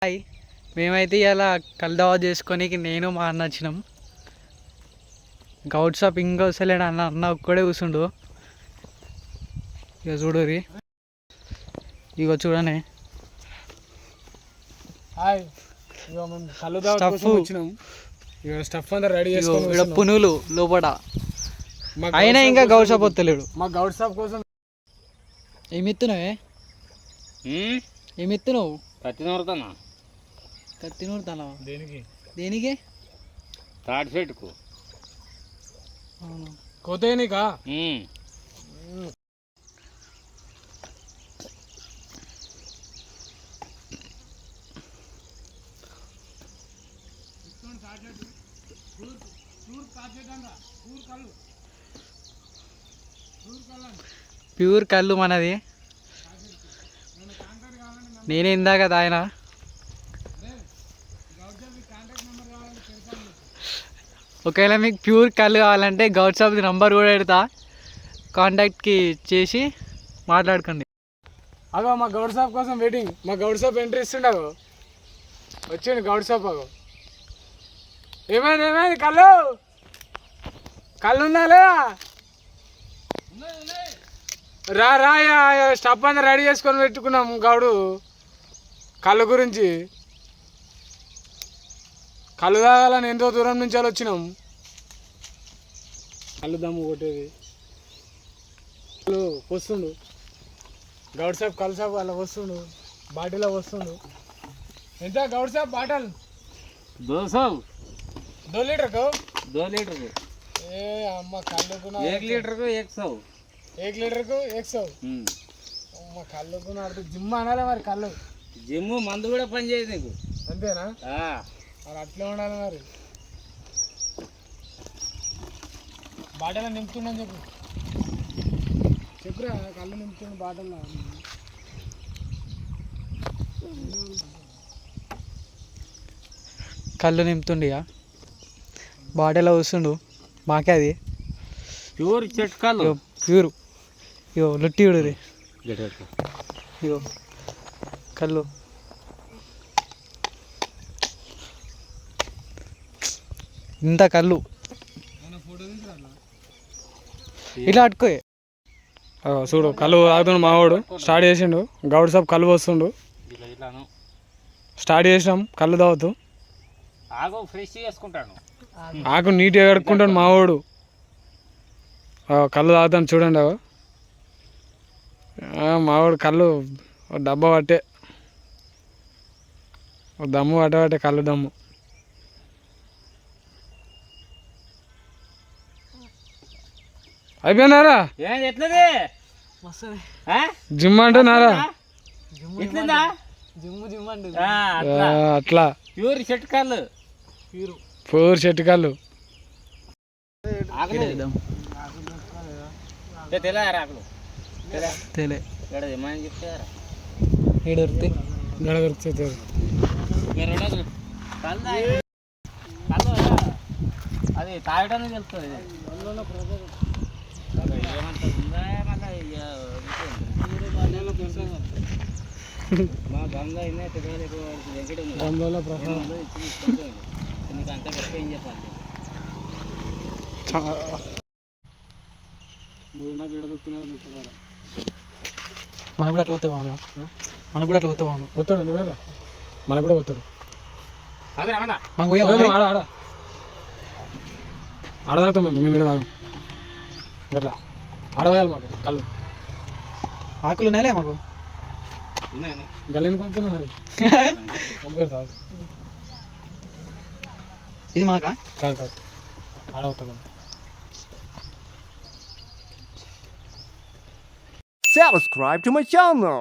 Hi, మేమైతే ఇలా కల్దావా చేసుకొని నేను మా అన్న వచ్చినాం. గౌడ్ షాప్ ఇంకా వస్తలేడు అన్న. అన్న ఒక్కడే కూర్చుండు. ఇక చూడరి, ఇక చూడనే స్టఫ్ అంతా రెడీ చేసుకొని పునుగులు లోపల. అయినా ఇంకా గౌడ్ షాప్ వస్తలేడు. మా గౌడ్ షాప్ కోసం ఏమిత్తున్నావే? ఏమిత్తున్నావు? కత్తి నూరుతానా? కత్తి నూరుతానా? దేనికి? దేనికి? తాటి చెట్టుకు కోతేనికా? ప్యూర్ కళ్ళు మనది. నేనే ఇందాక తాగిన. ఒకవేళ మీకు ప్యూర్ కళ్ళు కావాలంటే గౌడ్ షాప్ నంబర్ కూడా పెడతా, కాంటాక్ట్కి చేసి మాట్లాడుకోండి. అగో మా గౌడ్ షాప్ కోసం వెయిటింగ్. మా గౌడ్ షాప్ ఎంట్రీ ఇస్తుండవు. వచ్చింది గౌడ్ షాప్. అగో ఏమైంది కళ్ళు ఉందా లేదా? రా స్టఫ్ అంతా రెడీ చేసుకొని పెట్టుకున్నాం గౌడు. కళ్ళు గురించి కళ్ళు తాగాలని ఎంతో దూరం నుంచి వచ్చినాం. కళ్ళు దమ్ము కొట్టేది వస్తుండు గౌడ్ షాప్. కళ్ళు షాప్ అలా వస్తుండు, బాటిల్లో వస్తుండు. ఎంత గౌడ్ షాప్ బాటల్? 2 लीटर को 2 लीटर को ए अम्मा कल्लू को 1 लीटर को 100 1 लीटर को 100 అమ్మ కళ్ళు को ఆడితే జిమ్ అనాలి మరి. కళ్ళు జిమ్ మందు కూడా పని చేయదు నీకు, అంతేనా? మరి అట్లే ఉండాలి మరి. బాటలో నింపుతుండని చెప్పురా. కళ్ళు నింపుతుండు బాటల్లో. కళ్ళు నింపుతుండిగా బాటిల్లో వస్తుండు. మాకే అది ప్యూర్ చెట్కాలు, ప్యూర్. ఇగో లొట్టిడు రే. ఇగో కళ్ళు. ఇంత కళ్ళు ఇట్లా అట్టుకోయే. చూడు కళ్ళు తాగుతుండు మావాడు. స్టార్ట్ చేసిండు గౌడ్ షాప్. కళ్ళు వస్తుండు. స్టార్ట్ చేసినాం కళ్ళు తాగుతూ. ఆకు ఫ్రెష్ చేసుకుంటాను, ఆకు నీట్గా కడుక్కుంటాడు మావాడు. కళ్ళు తాగుతాను చూడండి. మావాడు కళ్ళు డబ్బా పట్టే, దమ్ము పట్టే కళ్ళు దమ్ము. అయిపోయినారా? జిమ్ అంటే నారా? అట్లా ప్యూర్ చెట్కాలు, ప్యూర్ చెట్కాలు. అది తాగడానికి వెళ్తుంది. మా గంగా గంగలో ప్రసాదం నీకు అంతా గొప్ప ఏం చెప్పాలి. మనకు కూడా అట్లా పోతావా? మనకు కూడా అట్లా పోతావా? పోతాడు మనకు కూడా పోతాడు. ఆడదాగుతాం మేము మీద తాగు. అట్లా ఆడవేయాలి మాకు కళ్ళు. ఆకులు ఉన్నాయలే మాకు. గల్లీని పంపుతున్నా మరి. ఇది మాకా? కాదు ఆడవుతాం. Subscribe to my channel.